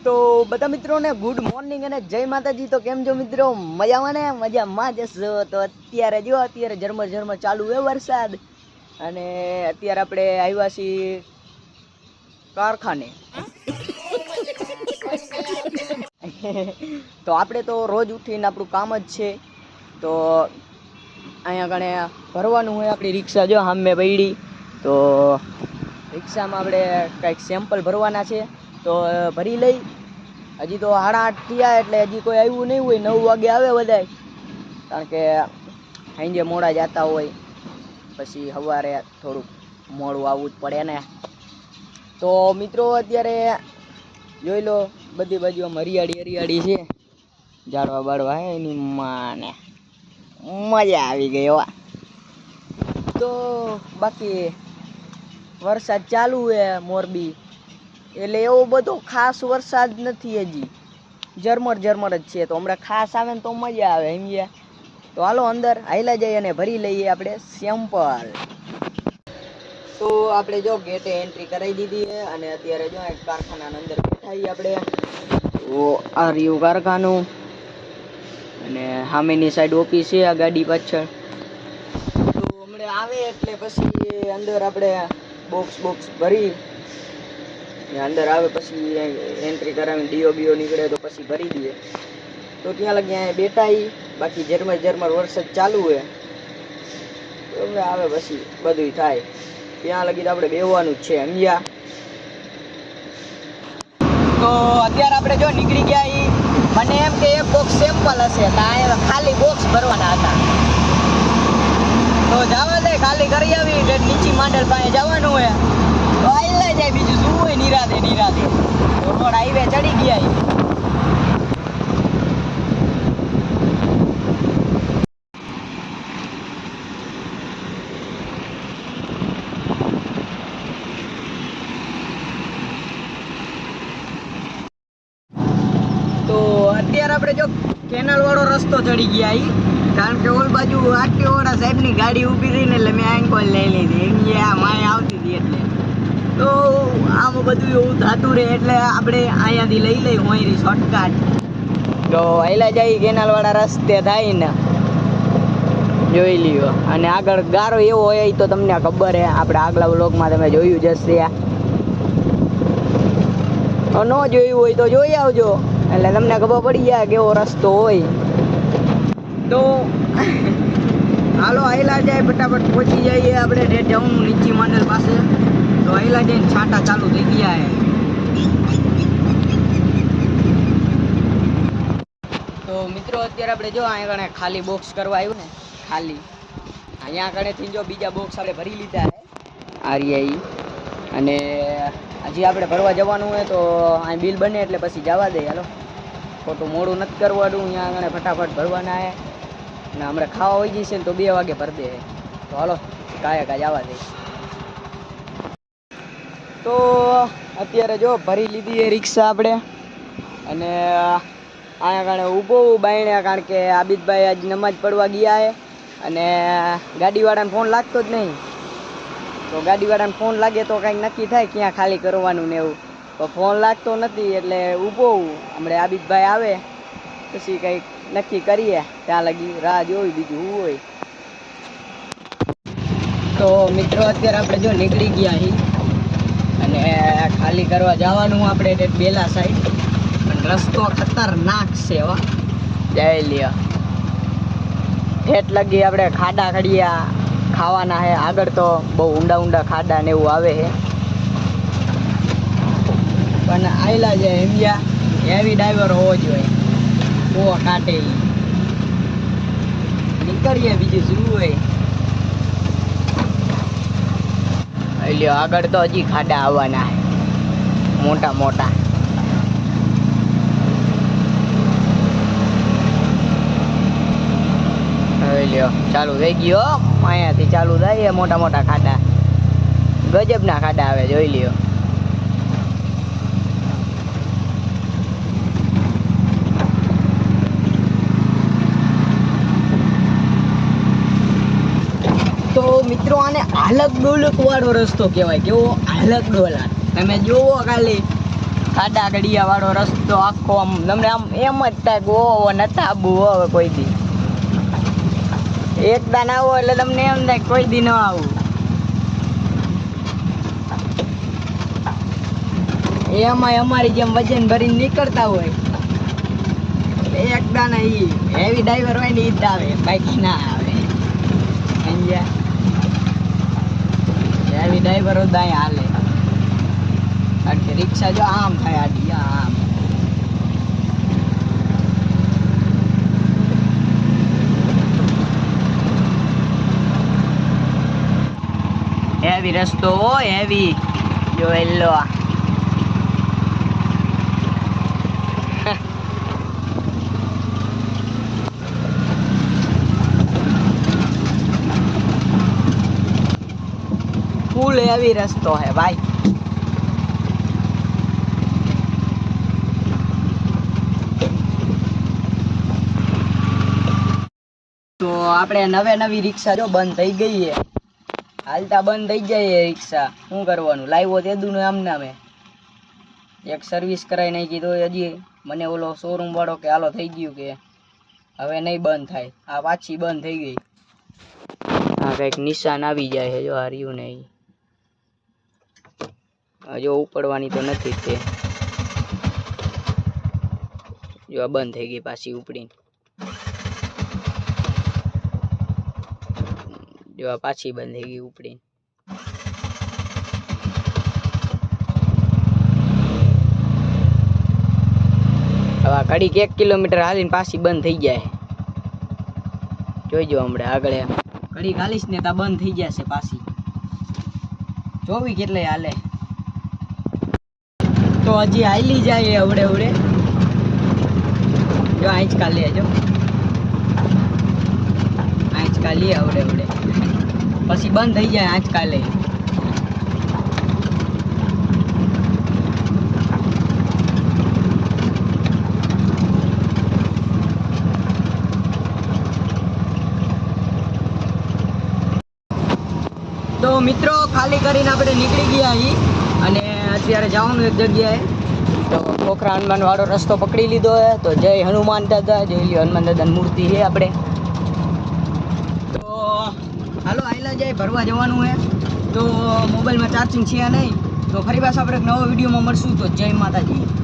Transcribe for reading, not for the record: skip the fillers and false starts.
તો બધા મિત્રોને ગુડ મોર્નિંગ અને જય માતાજી। તો કેમ છો મિત્રો? મજામાં ને? મજામાં જશો? તો અત્યારે ઝરમર ચાલુ હે વરસાદ અને અત્યારે આપણે આવ્યા છીએ કારખાને। તો આપણે તો રોજ ઉઠીને આપણું કામ જ છે। તો અહીંયા કણે ભરવાનું હોય આપણી રિક્ષા જો સામે પડી। તો રિક્ષામાં આપણે કંઈક સેમ્પલ ભરવાના છે તો ભરી લઈ। હજી તો 8:30 થયા એટલે હજી કોઈ આવ્યું નહીં હોય। 9 વાગે આવે બધાય, કારણ કે સાંજે મોડા જતા હોય, પછી સવારે થોડુંક મોડું આવવું જ પડે ને। તો મિત્રો અત્યારે જોઈ લો બધી બાજુ હરિયાળી છે, ઝાડવા બાળવા હે એની માને મજા આવી ગઈ હો। તો બાકી વરસાદ ચાલુ હે મોરબી, એટલે એવો બધો ખાસ વરસાદ નથી, હજી ઝરમર જ છે। તો હમણાં ખાસ આવે ને તો મજા આવે સમજ્યા। તો હાલો અંદર હાલ્યા જઈએ અને ભરી લઈએ આપણે સેમ્પલ। તો આપણે જો ગેટે એન્ટ્રી કરાવી દીધી છે અને અત્યારે જો એક કારખાનાના અંદર બેઠા આપણે। તો આ રહ્યું કારખાનું અને સામેની સાઈડ ઓફિસ છે આ ગાડી પાછળ। તો હમણાં આવે એટલે પછી અંદર આપણે બોક્સ ભરી અંદર આવે પછી એન્ટ્રી કરાવીને ડીઓ નીકળે તો પછી ભરી દઈએ। તો ત્યાં લગી અહીંયા બેઠા, બાકી ઝરમર વરસાદ ચાલુ છે તો આવે પછી બધું થાય, ત્યાં લગી તો આપણે બેહવાનું જ છે સમજ્યા। તો અત્યારે આપણે જો નીકળી ગયા, મને એમ કે એક બોક્સ સેમ્પલ હશે તો આ ખાલી બોક્સ ભરવાના હતા। તો જવા દે, ખાલી કરી આવી, નીચી માંડલ પાસે જવાનું હોય તો આઈલા જાય, બીજું શું હોય નિરાતે। તો રોડ હાઈવે ચડી ગયા। તો અત્યારે આપણે જો કેનાલ વાળો રસ્તો ચડી ગયા, કારણ કે ઓલ બાજુ આટીવાળા સાહેબની ગાડી ઊભી રહીને એટલે મેં એન્કોલ લઈ લીધી, એમ આ માય આવતી હતી એટલે। તો આમ બધું એવું થતું રહે એટલે આપણે અહીંયાથી લઈ હોયરી શોર્ટકટ। તો હાલ્યા જાય કેનાલવાળા રસ્તે થાય ને, જોઈ લ્યો। અને આગળ ગારો એવો હોય તો તમને ખબર હે, આપણે આગલા વ્લોગમાં તમે જોયું જ હશે। ન જોયું હોય તો જોઈ આવજો, એટલે તમને ખબર પડી જાય કેવો રસ્તો હોય। તો હાલો હાલ્યા જાય, ફટાફટ પહોંચી જઈએ આપણે રેડ ટાઉન નીચી માંડલ પાસે। તો હાલ્યા જઈને છાંટા ચાલુ થઈ ગયા હે। તો મિત્રો અત્યારે આપણે જો અહીંયા કણે ખાલી બોક્સ કરવા આવ્યું ને, ખાલી અહીંયા કણેથી જો બીજા બોક્સ આપણે ભરી લીધા હે આરિયાઈ, અને હજી આપણે ભરવા જવાનું હોય તો અહીં બિલ બને એટલે પછી જવા દે। હાલો ખોટું મોડું નથી કરવાનું, અહીંયા આગળ ફટાફટ ભરવાના હે અને હમણાં ખાવા હોઈ જશે ને તો 2 વાગે ભરી દે। તો હાલો કાંઈ જવા દે। તો અત્યારે જો ભરી લીધી એ રિક્ષા આપણે, અને અહીંયા કારણે ઊભો બાયણે, કારણ કે આબિદભાઈ આજ નમાજ પડવા ગયા છે અને ગાડીવાળાને ફોન લાગતો જ નહીં। તો ગાડીવાળાને ફોન લાગે તો કંઈક નક્કી થાય ક્યાં ખાલી કરવાનું ને એવું, તો ફોન લાગતો નથી એટલે ઊભો હમણાં આબિદભાઈ આવે પછી કંઈક નક્કી કરીએ, ત્યાં લગી રાહ જોઈ, બીજું શું હોય। તો મિત્રો અત્યારે આપણે જો નીકળી ગયા છીએ અને ખાલી કરવા જવાનું આપણે બેલા સાઈડ, પણ રસ્તો ખતરનાક છે હો, જઈ લ્યો। ઠેઠ લગી આપણે ખાડા ખડિયા ખાવાના છે, આગળ તો બહુ ઊંડા ખાડા ને એવું આવે છે, પણ આયલા જાય સમજ્યા। હેવી ડ્રાઈવર હોવો જોઈએ, બહુ કાટેલી નીકળીએ, બીજું શું હોય। લ્યો આગળ તો હજી ખાડા આવવાના છે મોટા। લ્યો ચાલુ થઈ ગયો, અહીંયાથી ચાલુ થાય મોટા ખાડા, ગજબના ખાડા આવે, જોઈ લ્યો। તો મિત્રો આને આલક ડોલક વાળો રસ્તો કહેવાય, કેવો આલક ડોલક, તમે જોવો ખાલી ખાડા ગડિયા વાળો રસ્તો આખો આમ તમને આમ એમ જ થાય કે ઓહો નતા આબુ હવે કોઈ દી એકદા ના આવો એટલે તમને એમ થાય કે કોઈ દી ન આવું એમાં અમારી જેમ વજન ભરીને નીકળતા હોય એકદા ના ઈ હેવી ડ્રાઈવર હોય ને ઈ જ આવે બાકી ના આવે સમજ્યા હેવી ડ્રાઈવર જ અહીં હાલે કારણ કે રિક્ષા જો આમ થાય આડી આમ હેવી રસ્તો હોય હેવી જો એલો ફૂલ હેવી રસ્તો હે ભાઈ તો આપણે નવી રિક્ષા જો બંધ થઈ ગઈ છે હાલતા બંધ થઈ જાય રિક્ષા શું કરવાનું લાવ્યો તેદું આમ નામે એક સર્વિસ કરાવી નાખી તો હજી મને ઓલો શોરૂમ વાળો કે હાલો થઈ ગયું કે હવે નહીં બંધ થાય આ પાછી બંધ થઈ ગઈ આ કંઈક નિશાન આવી જાય છે જો આ રહ્યું નહીં જો ઉપડવાની તો નથી તે જો આ બંધ થઈ ગઈ પાછી ઉપડીને જો આ પાછી બંધ થઈ ગઈ ઉપડીને હવે ઘડીક 1 કિલોમીટર હાલીને પાછી બંધ થઈ જાય જોઈજો હમણાં આગળ ઘડીક હાલીશ ને ત્યાં બંધ થઈ જશે પાછી જોવી કેટલે હાલે તો હજી હાલી જાય અવડે જો આંચકા લે જો આંચકા લે અવડે પછી બંધ થઈ જાય આંચકા લે તો મિત્રો ખાલી કરીને આપણે નીકળી ગયા અહીં અને અત્યારે જવાનું એક જગ્યાએ તો ખોખરા હનુમાન વાળો રસ્તો પકડી લીધો હે તો જય હનુમાન દાદા જય હનુમાન દાદાની મૂર્તિ છે આપણે તો હાલો આયલા જાય ભરવા જવાનું હે તો મોબાઈલમાં ચાર્જિંગ છે નહીં તો ફરી પાછા આપણે નવો વિડીયોમાં મળશું તો જય માતાજી